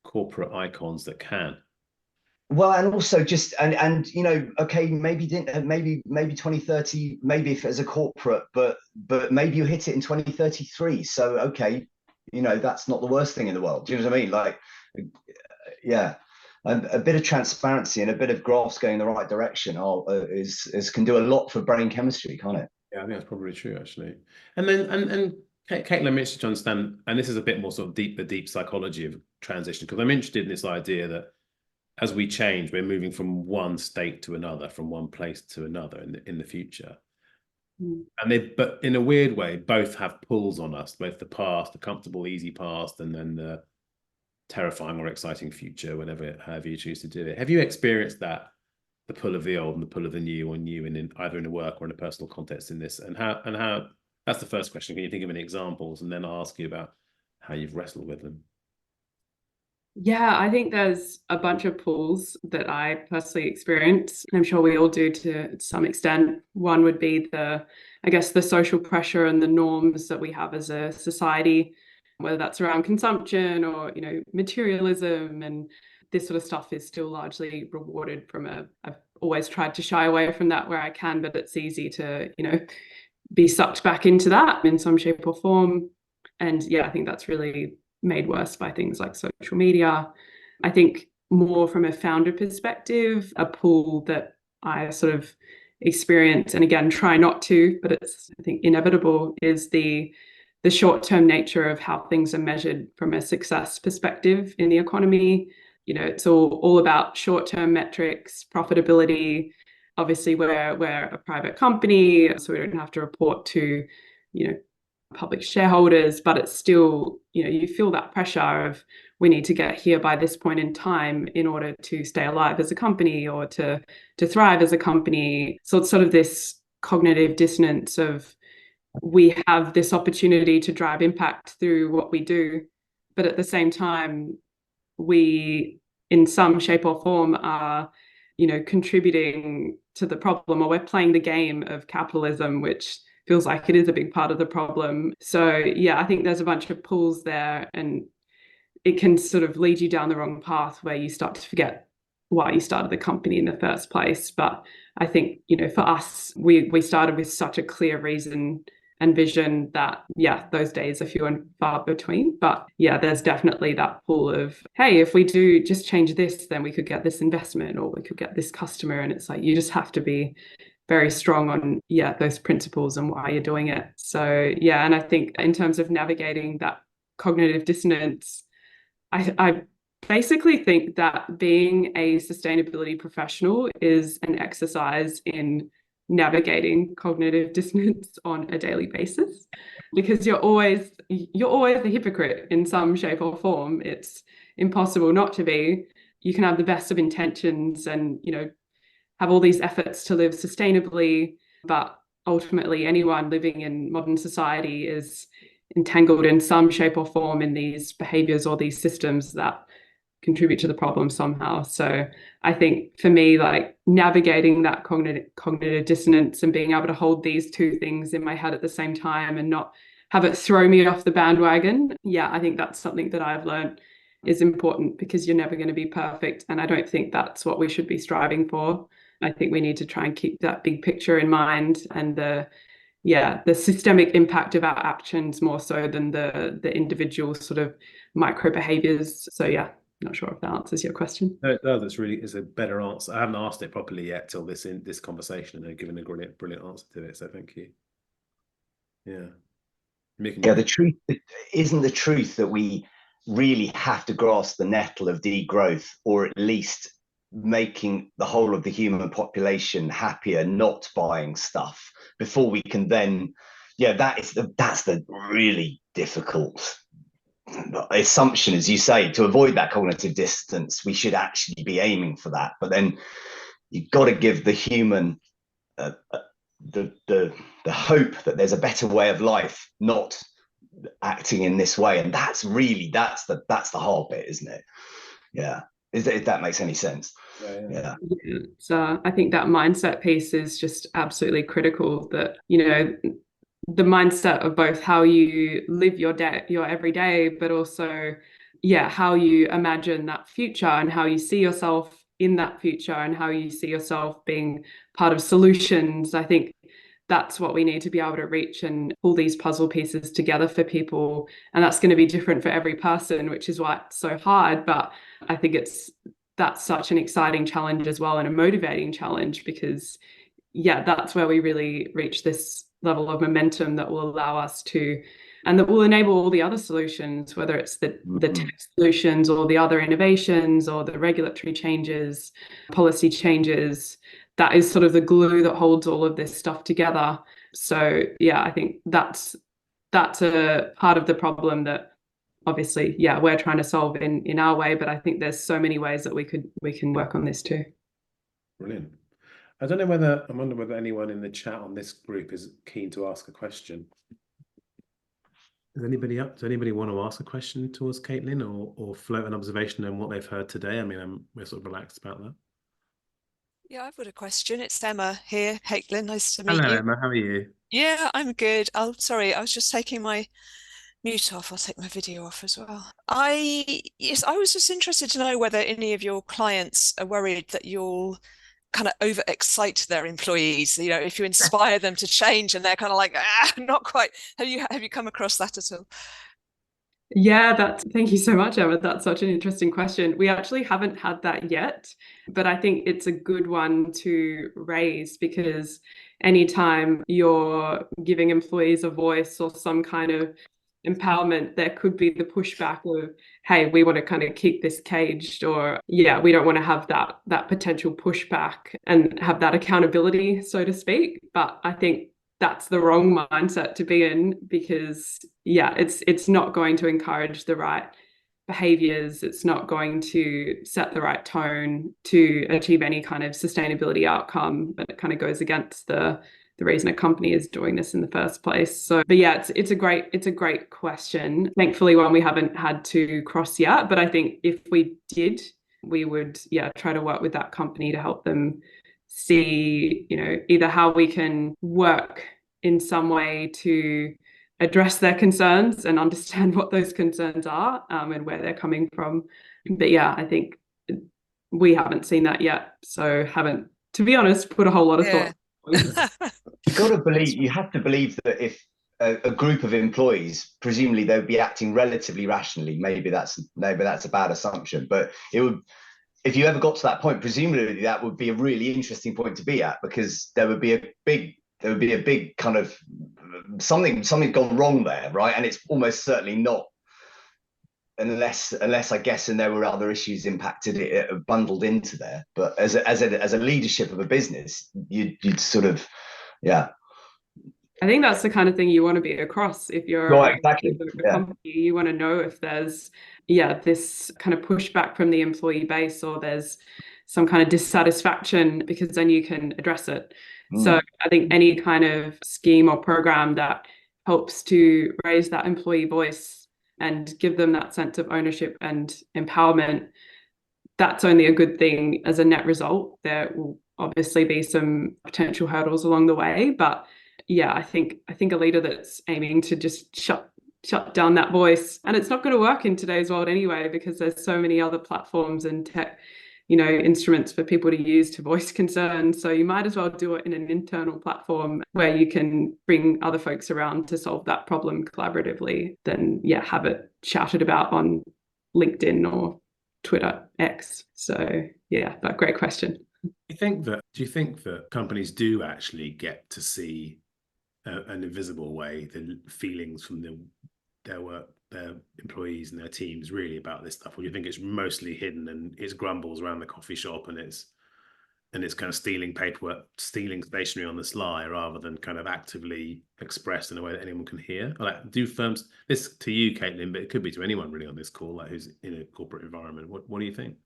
corporate icons that can. Well, and also just okay, maybe 2030, maybe if as a corporate, but maybe you hit it in 2033. So okay, that's not the worst thing in the world. Do you know what I mean? Like, yeah, a bit of transparency and a bit of graphs going in the right direction can do a lot for brain chemistry, can't it? Yeah, I think that's probably true, actually. And then Katelyn, I'm interested to understand, and this is a bit more sort of the deep psychology of transition, because I'm interested in this idea that as we change, we're moving from one state to another, from one place to another in the future. And but in a weird way, both have pulls on us, both the past, the comfortable, easy past, and then the terrifying or exciting future, however you choose to do it. Have you experienced that, the pull of the old and the pull of the new, or new in either in a work or in a personal context in this? And how that's the first question. Can you think of any examples? And then I'll ask you about how you've wrestled with them. Yeah, I think there's a bunch of pulls that I personally experience. I'm sure we all do to some extent. One would be the social pressure and the norms that we have as a society, whether that's around consumption or, materialism, and this sort of stuff is still largely rewarded I've always tried to shy away from that where I can, but it's easy to, be sucked back into that in some shape or form. And yeah, I think that's really made worse by things like social media. I think more from a founder perspective, a pull that I sort of experience, and again, try not to, but it's, I think, inevitable, is the short-term nature of how things are measured from a success perspective in the economy. It's all about short-term metrics, profitability. Obviously, we're a private company, so we don't have to report to, public shareholders, but it's still, you feel that pressure of, we need to get here by this point in time in order to stay alive as a company or to thrive as a company. So it's sort of this cognitive dissonance of, we have this opportunity to drive impact through what we do, but at the same time, we, in some shape or form, are, contributing to the problem, or we're playing the game of capitalism, which feels like it is a big part of the problem. So yeah, I think there's a bunch of pulls there, and it can sort of lead you down the wrong path where you start to forget why you started the company in the first place. But I think, for us, we started with such a clear reason and vision that, yeah, those days are few and far between. But yeah, there's definitely that pull of, hey, if we do just change this, then we could get this investment or we could get this customer. And it's like, you just have to be very strong on, those principles and why you're doing it. So yeah, and I think in terms of navigating that cognitive dissonance, I basically think that being a sustainability professional is an exercise in navigating cognitive dissonance on a daily basis, because you're always a hypocrite in some shape or form. It's impossible not to be. you can have the best of intentions and, you know, have all these efforts to live sustainably, but ultimately anyone living in modern society is entangled in some shape or form in these behaviors or these systems that contribute to the problem somehow. So I think for me, like navigating that cognitive dissonance and being able to hold these two things in my head at the same time and not have it throw me off the bandwagon. Yeah, I think that's something that I've learned is important, because you're never going to be perfect. And I don't think that's what we should be striving for. I think we need to try and keep that big picture in mind, and the systemic impact of our actions more so than the individual sort of micro behaviors. So yeah, not sure if that answers your question. No, it does. It's really is a better answer. I haven't asked it properly yet till this conversation, and they've given a brilliant answer to it. So thank you. Yeah. The truth isn't the truth that we really have to grasp the nettle of degrowth, or at least making the whole of the human population happier, not buying stuff, before we can then, that's the really difficult assumption, as you say. To avoid that cognitive distance, we should actually be aiming for that. But then you've got to give the human the hope that there's a better way of life, not acting in this way. And that's the hard bit, isn't it? Yeah. If that makes any sense. Yeah. So I think that mindset piece is just absolutely critical, that, you know, the mindset of both how you live your every day, but also, how you imagine that future and how you see yourself in that future and how you see yourself being part of solutions. I think that's what we need to be able to reach and pull these puzzle pieces together for people. And that's going to be different for every person, which is why it's so hard. But I think that's such an exciting challenge as well, and a motivating challenge, because that's where we really reach this level of momentum that will allow us to, and that will enable all the other solutions, whether it's the tech solutions or the other innovations or the regulatory changes, policy changes. That is sort of the glue that holds all of this stuff together. So I think that's a part of the problem that obviously we're trying to solve in our way, but I think there's so many ways that we can work on this too. Brilliant. I wonder whether anyone in the chat on this group is keen to ask a question. Is anybody up? Does anybody want to ask a question towards Katelyn, or float an observation on what they've heard today? I mean, we're sort of relaxed about that. Yeah, I've got a question. It's Emma here. Katelyn, nice to meet you. Hello, Emma. How are you? Yeah, I'm good. Oh, sorry, I was just taking my mute off. I'll take my video off as well. I was just interested to know whether any of your clients are worried that you'll kind of overexcite their employees. You know, if you inspire them to change and they're kind of like, not quite. Have you come across that at all? Yeah, thank you so much, Emma. That's such an interesting question. We actually haven't had that yet, but I think it's a good one to raise, because anytime you're giving employees a voice or some kind of empowerment, there could be the pushback of, hey, we want to kind of keep this caged, or we don't want to have that potential pushback and have that accountability, so to speak. But I think that's the wrong mindset to be in, because it's not going to encourage the right behaviors. It's not going to set the right tone to achieve any kind of sustainability outcome, but it kind of goes against the reason a company is doing this in the first place. So, but it's a great question. Thankfully, one we haven't had to cross yet, but I think if we did, we would try to work with that company to help them see, you know, either how we can work in some way to address their concerns and understand what those concerns are, and where they're coming from. But I think we haven't seen that yet, so haven't, to be honest, put a whole lot of thought. You have to believe that if a group of employees, presumably they would be acting relatively rationally. Maybe that's a bad assumption, but it would. If you ever got to that point, presumably that would be a really interesting point to be at, because there would be a big kind of something gone wrong there, right? And it's almost certainly not, unless I guess, and there were other issues impacted it bundled into there. But as a leadership of a business, you'd sort of I think that's the kind of thing you want to be across if you're Right, exactly. a company. You want to know if there's, this kind of pushback from the employee base, or there's some kind of dissatisfaction, because then you can address it. So I think any kind of scheme or program that helps to raise that employee voice and give them that sense of ownership and empowerment, that's only a good thing as a net result. There will obviously be some potential hurdles along the way, but yeah, I think a leader that's aiming to just shut down that voice, and it's not going to work in today's world anyway, because there's so many other platforms and tech, instruments for people to use to voice concerns. So you might as well do it in an internal platform where you can bring other folks around to solve that problem collaboratively than have it shouted about on LinkedIn or Twitter X. So but great question. Do you think that companies do actually get to see an invisible way the feelings from their employees and their teams really about this stuff, or do you think it's mostly hidden and it's grumbles around the coffee shop and it's kind of stealing paperwork, stealing stationery on the sly, rather than kind of actively expressed in a way that anyone can hear? Like, do firms, this to you, Katelyn, but it could be to anyone really on this call, like who's in a corporate environment. What do you think?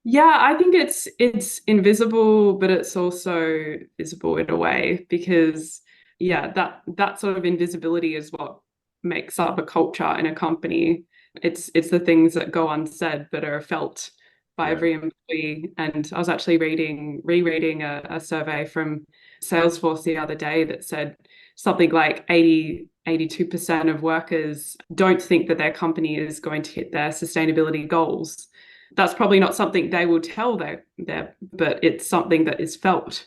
Yeah, I think it's invisible, but it's also visible in a way, because that sort of invisibility is what makes up a culture in a company. It's the things that go unsaid but are felt by every employee. And I was actually rereading a survey from Salesforce the other day that said something like 82% of workers don't think that their company is going to hit their sustainability goals. That's probably not something they will tell their, but it's something that is felt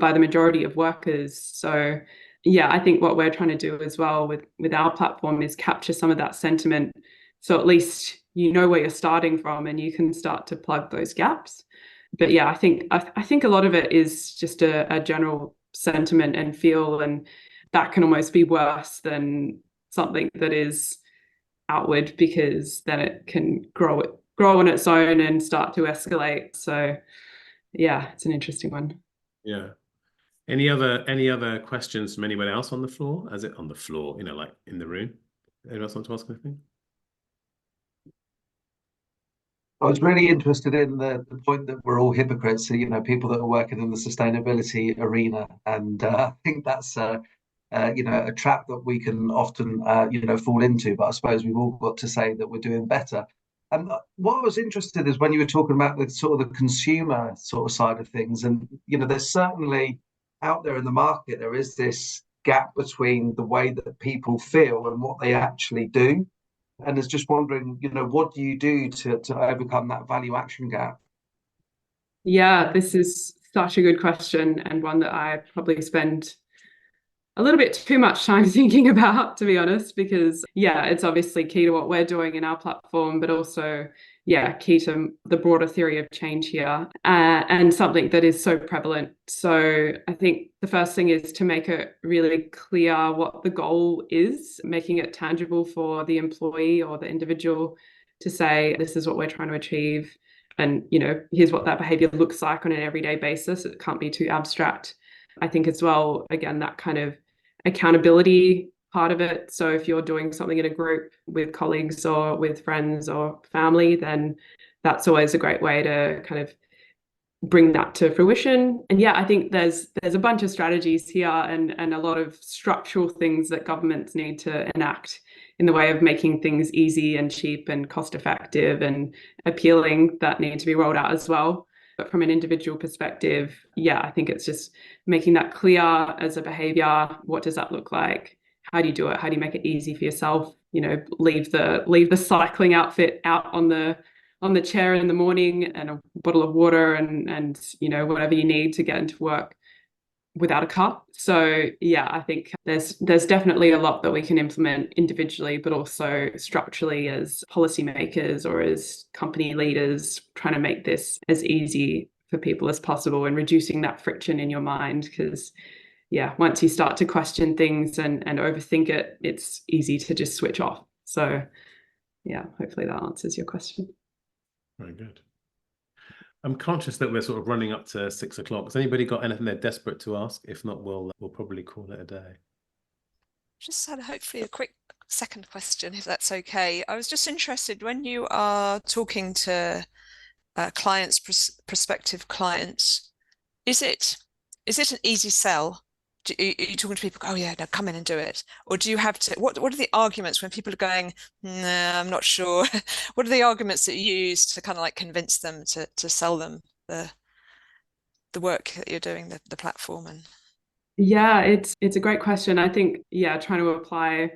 by the majority of workers. So I think what we're trying to do as well with our platform is capture some of that sentiment. So at least you know where you're starting from and you can start to plug those gaps. But I think a lot of it is just a general sentiment and feel, and that can almost be worse than something that is outward, because then it can grow on its own and start to escalate. So it's an interesting one. Any other questions from anyone else on the floor? As it on the floor, like in the room? Anyone else want to ask anything? I was really interested in the point that we're all hypocrites, people that are working in the sustainability arena, and I think that's a trap that we can often fall into. But I suppose we've all got to say that we're doing better. And what I was interested is when you were talking about the sort of the consumer sort of side of things, and there's certainly out there in the market there is this gap between the way that people feel and what they actually do. And I was just wondering, what do you do to overcome that value action gap? Yeah, this is such a good question, and one that I probably spend a little bit too much time thinking about, to be honest, because it's obviously key to what we're doing in our platform, but also key to the broader theory of change here, and something that is so prevalent. So I think the first thing is to make it really clear what the goal is, making it tangible for the employee or the individual to say, this is what we're trying to achieve, and here's what that behavior looks like on an everyday basis. It can't be too abstract. I think as well, again, that kind of accountability part of it. So if you're doing something in a group with colleagues or with friends or family, then that's always a great way to kind of bring that to fruition. And I think there's a bunch of strategies here and a lot of structural things that governments need to enact in the way of making things easy and cheap and cost effective and appealing that need to be rolled out as well. But from an individual perspective, I think it's just making that clear as a behavior. What does that look like? How do you do it? How do you make it easy for yourself? Leave the cycling outfit out on the chair in the morning, and a bottle of water and whatever you need to get into work without a cup. So I think there's definitely a lot that we can implement individually, but also structurally as policymakers or as company leaders, trying to make this as easy for people as possible and reducing that friction in your mind. Because once you start to question things and overthink it, it's easy to just switch off. So hopefully that answers your question. Very good. I'm conscious that we're sort of running up to 6 o'clock. Has anybody got anything they're desperate to ask? If not, we'll probably call it a day. Just had hopefully a quick second question, if that's okay. I was just interested, when you are talking to clients, prospective clients, is it an easy sell? Are you talking to people, oh yeah, no, come in and do it? Or do you have to, what are the arguments when people are going, nah, I'm not sure. What are the arguments that you use to kind of like convince them to sell them the work that you're doing, the platform? And Yeah, it's a great question. I think, yeah, trying to apply,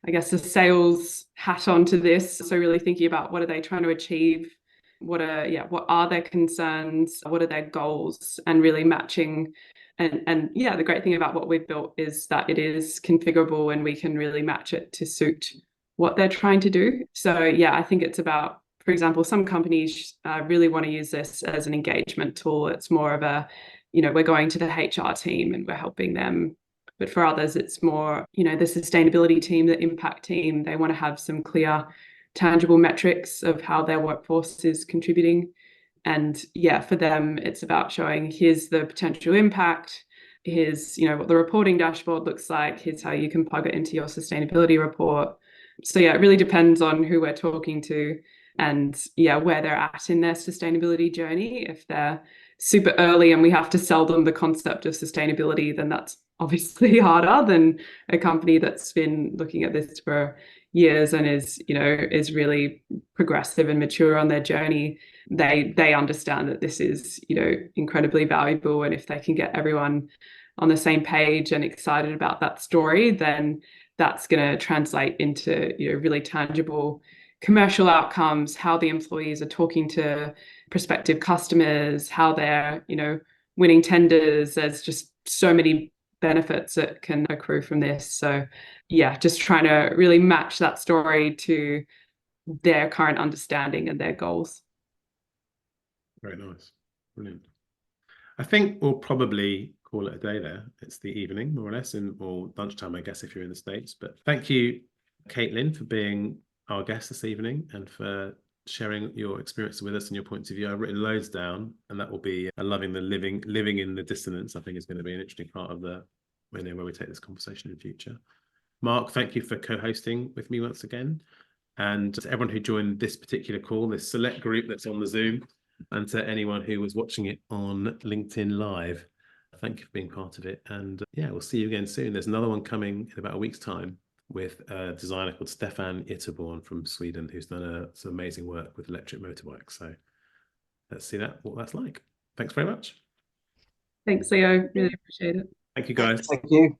I guess, the sales hat onto this. So really thinking about what are they trying to achieve? What are their concerns? What are their goals? And really matching. And yeah, the great thing about what we've built is that it is configurable and we can really match it to suit what they're trying to do. So yeah, I think it's about, for example, some companies really want to use this as an engagement tool. It's more of a, we're going to the HR team and we're helping them. But for others, it's more, the sustainability team, the impact team. They want to have some clear, tangible metrics of how their workforce is contributing. And yeah, for them, it's about showing here's the potential impact. Here's, what the reporting dashboard looks like. Here's how you can plug it into your sustainability report. So yeah, it really depends on who we're talking to and yeah, where they're at in their sustainability journey. If they're super early and we have to sell them the concept of sustainability, then that's obviously harder than a company that's been looking at this for years and is really progressive and mature on their journey. They understand that this is, incredibly valuable, and if they can get everyone on the same page and excited about that story, then that's going to translate into, really tangible commercial outcomes, how the employees are talking to prospective customers, how they're, winning tenders. There's just so many benefits that can accrue from this. So yeah, just trying to really match that story to their current understanding and their goals. Very nice. Brilliant. I think we'll probably call it a day there. It's the evening, more or less, or lunchtime, I guess, if you're in the States. But thank you, Katelyn, for being our guest this evening and for sharing your experience with us and your points of view. I've written loads down, and that will be loving the living in the dissonance. I think is going to be an interesting part of where we take this conversation in the future. Mark, thank you for co-hosting with me once again. And to everyone who joined this particular call, this select group that's on the Zoom, and to anyone who was watching it on LinkedIn Live, thank you for being part of it. And yeah, we'll see you again soon. There's another one coming in about a week's time with a designer called Stefan Itterborn from Sweden, who's done some amazing work with electric motorbikes. So let's see what that's like. Thanks very much. Thanks, Leo. Really appreciate it. Thank you, guys. Thank you.